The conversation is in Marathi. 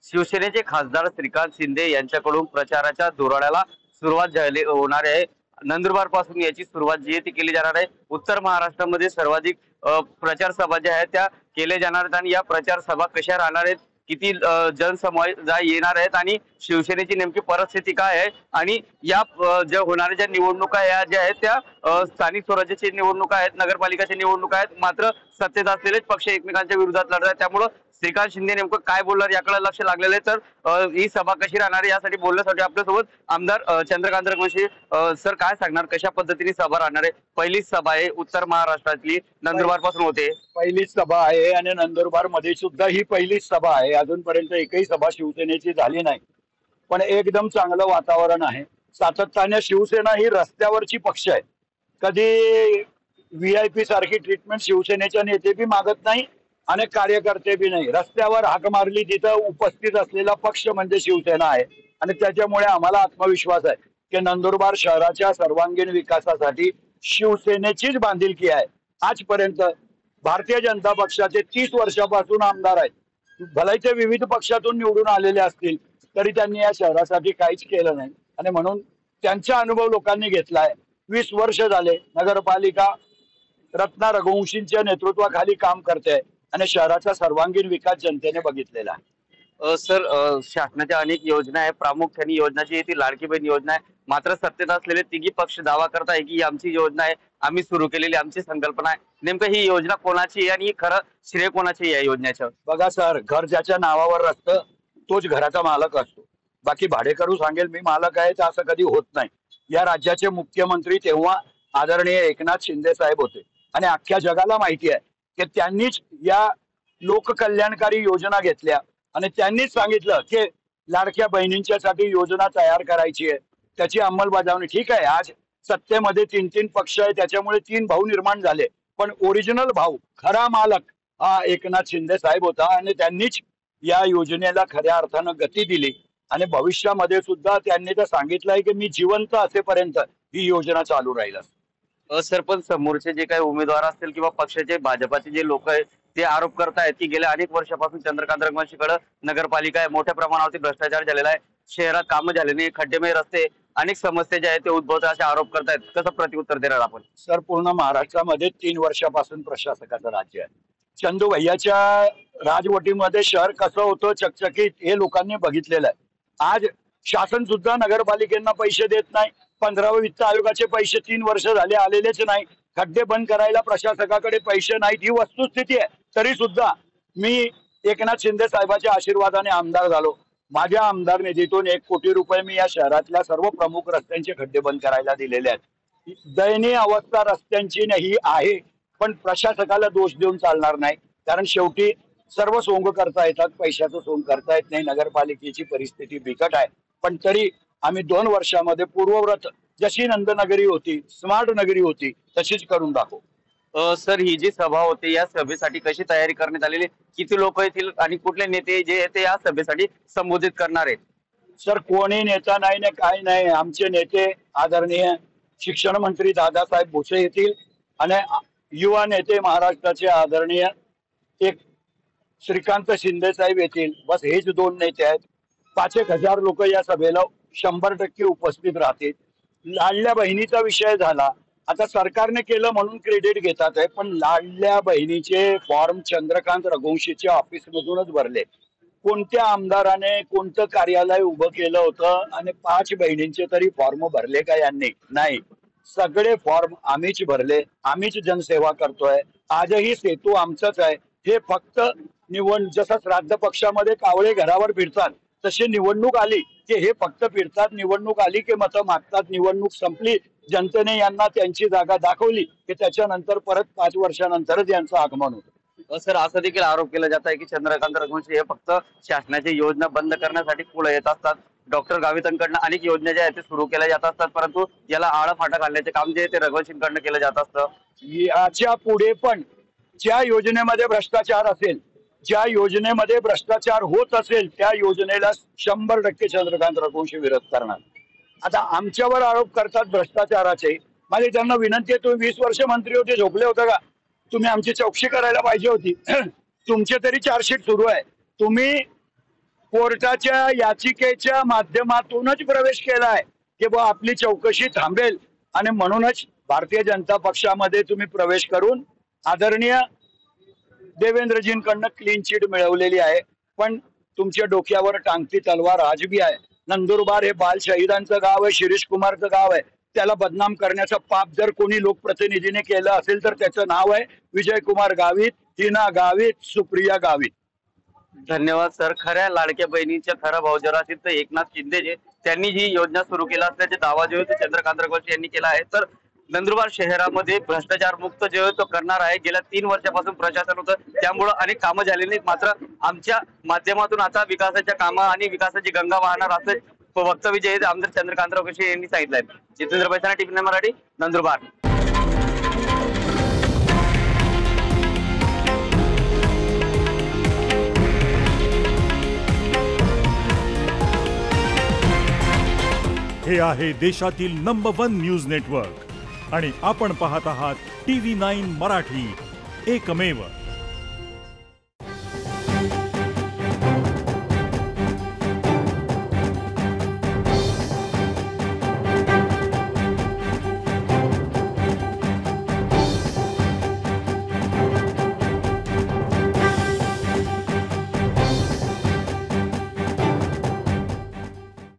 शिवसेनेचे खासदार श्रीकांत शिंदे यांच्याकडून प्रचाराच्या धोरणाला सुरुवात झाली होणार आहे। नंदुरबार पासून याची सुरुवात जी आहे ती केली जाणार आहे। उत्तर महाराष्ट्रामध्ये सर्वाधिक प्रचार सभा ज्या आहेत त्या केल्या जाणार आहेत आणि या प्रचार सभा कशा राहणार आहेत, किती जनसमुदाय येणार आहेत आणि शिवसेनेची नेमकी परिस्थिती काय आहे आणि या ज्या होणाऱ्या ज्या निवडणुका या ज्या आहेत त्या स्थानिक स्वराज्याची निवडणुका आहेत, नगरपालिकाच्या निवडणुका आहेत, मात्र सत्तेत असलेलेच पक्ष एकमेकांच्या विरोधात लढत आहेत। त्यामुळे श्रीकांत शिंदे नेमकं काय बोलणार याकडे लक्ष लागलेलं आहे। तर ही सभा कशी राहणार यासाठी बोलण्यासाठी आपल्यासोबत आमदार चंद्रकांत रघुवंशी सर काय सांगणार, कशा पद्धतीने सभा राहणार आहे? पहिलीच सभा आहे उत्तर महाराष्ट्रातली, नंदुरबार पासून होते, पहिलीच सभा आहे आणि नंदुरबार मध्ये सुद्धा ही पहिलीच सभा आहे। अजूनपर्यंत एकही सभा शिवसेनेची झाली नाही, पण एकदम चांगलं वातावरण आहे। सातत्याने शिवसेना ही रस्त्यावरची पक्ष आहे, कधी VIP सारखी ट्रीटमेंट शिवसेनेच्या नेते बी मागत नाही आणि कार्यकर्ते बी नाही। रस्त्यावर हाक मारली तिथं उपस्थित असलेला पक्ष म्हणजे शिवसेना आहे आणि त्याच्यामुळे आम्हाला आत्मविश्वास आहे की नंदुरबार शहराच्या सर्वांगीण विकासासाठी शिवसेनेचीच बांधिलकी आहे। आजपर्यंत भारतीय जनता पक्षाचे 30 वर्षापासून आमदार आहेत, भले ते विविध पक्षातून निवडून आलेले असतील तरी त्यांनी या शहरासाठी काहीच केलं नाही आणि म्हणून त्यांचा अनुभव लोकांनी घेतलाय। 20 वर्ष झाले नगरपालिका रत्ना रघुवंशींच्या नेतृत्वाखाली काम करते आणि शहराचा सर्वांगीण विकास जनतेने बघितलेला आहे। सर शासनाच्या अनेक योजना आहे, प्रामुख्याने योजनाची ती लाडकी बहीण योजना आहे, मात्र सत्तेत असलेले तिघी पक्ष दावा करत आहे की ही आमची योजना आहे, आम्ही सुरू केलेली आमची संकल्पना आहे। नेमकं ही योजना कोणाची आहे आणि खरं श्रेय कोणाची आहे योजनेचं? बघा सर, घर ज्याच्या नावावर असतं तोच घराचा मालक असतो, बाकी भाडेकरू सांगेल मी मालक आहे तर असं कधी होत नाही। या राज्याचे मुख्यमंत्री तेव्हा आदरणीय एकनाथ शिंदे साहेब होते आणि अख्ख्या जगाला माहिती आहे की त्यांनीच या लोककल्याणकारी योजना घेतल्या आणि त्यांनीच सांगितलं की लाडक्या बहिणींच्यासाठी योजना तयार करायची आहे, त्याची अंमलबजावणी। ठीक आहे, आज सत्तेमध्ये 3 पक्ष आहे त्याच्यामुळे 3 भाऊ निर्माण झाले, पण ओरिजिनल भाऊ खरा मालक हा एकनाथ शिंदे साहेब होता आणि त्यांनीच या योजनेला खऱ्या अर्थानं गती दिली आणि भविष्यामध्ये सुद्धा त्यांनी तर सांगितलंय की मी जिवंत असेपर्यंत ही योजना चालू राहील। सरपंच समोरचे जे काही उमेदवार असतील किंवा पक्षाचे भाजपाचे जे लोक आहेत ते आरोप करतायत की गेल्या अनेक वर्षापासून चंद्रकांत रघुवंशीकडे नगरपालिका आहे, मोठ्या प्रमाणावरती भ्रष्टाचार झालेला आहे, शहरात कामं झाले नाही, खड्डेमय रस्ते, अनेक समस्या ज्या आहेत ते उद्भवतात असे आरोप करतायत। कसं प्रत्युत्तर देणार आपण? सर, पूर्ण महाराष्ट्रामध्ये 3 वर्षापासून प्रशासकाचं राज्य आहे। चंदू भैयाच्या राजवटीमध्ये शहर कसं होतं चकचकीत हे लोकांनी बघितलेलं आहे। आज शासन सुद्धा नगरपालिकेंना पैसे देत नाही, 15व्या वित्त आयोगाचे पैसे 3 वर्ष झाले आलेलेच नाही, खड्डे बंद करायला प्रशासकाकडे पैसे नाहीत, ही वस्तुस्थिती आहे। तरी सुद्धा मी एकनाथ शिंदे साहेबांच्या आशीर्वादाने आमदार झालो। माझ्या आमदार निधीतून 1 कोटी रुपये मी या शहरातल्या सर्व प्रमुख रस्त्यांचे खड्डे बंद करायला दिलेले आहेत। दयनीय अवस्था रस्त्यांची ही आहे, पण प्रशासकाला दोष देऊन चालणार नाही, कारण शेवटी सर्व सोंग करता येतात, पैशाचं सोंग करता येत नाही। नगरपालिकेची परिस्थिती बिकट आहे, पण तरी आम्ही 2 वर्षामध्ये पूर्वव्रत जशी नंदनगरी होती, स्मार्ट नगरी होती तशीच करून दाखवू। सर, ही जी सभा होते या सभेसाठी कशी तयारी करण्यात आलेली, किती लोक येतील आणि कुठले नेते जे ते या सभेसाठी संबोधित करणार आहेत? सर, कोणी नेता नाही ना काय नाही, आमचे नेते आदरणीय शिक्षण मंत्री दादासाहेब भुसे येतील आणि युवा नेते महाराष्ट्राचे आदरणीय एक श्रीकांत शिंदे साहेब येतील। बस हेच 2 नेते आहेत। 5,000 लोक या सभेला 100% उपस्थित राहतील। लाडल्या बहिणीचा विषय झाला, आता सरकारने केलं म्हणून क्रेडिट घेतात आहे, पण लाडल्या बहिणीचे फॉर्म चंद्रकांत रघुवंशीच्या ऑफिस मधूनच भरले। कोणत्या आमदाराने कोणतं कार्यालय उभं केलं होतं आणि 5 बहिणींचे तरी फॉर्म भरले का यांनी? नाही, सगळे फॉर्म आम्हीच भरले, आम्हीच जनसेवा करतोय। आजही सेतू आमचाच आहे। हे फक्त जसं श्राद्ध पक्षामध्ये कावळे घरावर फिरतात तशी निवडणूक आली की हे फक्त फिरतात, निवडणूक आली की मतं मागतात, निवडणूक संपली, जनतेने यांना त्यांची जागा दाखवली की त्याच्यानंतर परत 5 वर्षानंतरच यांचं आगमन होतं। सर, असं देखील आरोप केला जात आहे की चंद्रकांत रघुवंशी हे फक्त शासनाची योजना बंद करण्यासाठी पुढे येत असतात। डॉक्टर गावितांकडून अनेक योजना ज्या आहेत ते सुरू केल्या जात असतात, परंतु याला आळाफाटा घालण्याचे काम जे ते रघुवंशींकडून केलं जात असतं। याच्या पुढे पण ज्या योजनेमध्ये भ्रष्टाचार असेल, ज्या योजनेमध्ये भ्रष्टाचार होत असेल त्या योजनेला 100% चंद्रकांत रघुवंशी विरोध करणार। आता आमच्यावर आरोप करतात भ्रष्टाचाराचे, माझी त्यांना विनंती आहे, तुम्ही 20 वर्ष मंत्री होते, झोपले होते का? तुम्ही आमची चौकशी करायला पाहिजे होती। तुमचे तरी चार्जशीट सुरू आहे, तुम्ही कोर्टाच्या याचिकेच्या माध्यमातूनच प्रवेश केलाय की बुवा आपली चौकशी थांबेल आणि म्हणूनच भारतीय जनता पक्षामध्ये तुम्ही प्रवेश करून आदरणीय देवेंद्रजींकडनं क्लीन चिट मिळवलेली आहे. पण तुमच्या डोक्यावर टांगती तलवार आज बी आहे. नंदुरबार हे बाल शहीदांचं गाव आहे, शिरीष कुमारचं गाव आहे. त्याला बदनाम करण्याचं पाप जर कोणी लोकप्रतिनिधीने केलं असेल तर त्याचं नाव आहे विजय कुमार गावित, हिना गावित, सुप्रिया गावित. धन्यवाद सर. खऱ्या लाडक्या बहिणीच्या खरा भाऊ जर असेल तर एकनाथ शिंदे जे त्यांनी जी योजना सुरू केला असल्याचे दावा जो आहे तो चंद्रकांत रघुवंशी यांनी केला आहे. तर नंदुरबार शहरामध्ये भ्रष्टाचार मुक्त जे आहे तो करणार आहे. गेल्या 3 वर्षापासून प्रशासन होतं, त्यामुळे अनेक कामं झालेली नाहीत. मात्र आमच्या माध्यमातून आता विकासाच्या कामं आणि विकासाची गंगा वाहणार असं वक्तव्य जे आहे आमदार चंद्रकांत रघुवंशी यांनी सांगितलं आहे. जितेंद्र बैसाना, टीव्ही मराठी, नंदुरबार. हे आहे देशातील नंबर 1 न्यूज नेटवर्क आणि आपण पाहत आहात TV9 मराठी, एकमेव.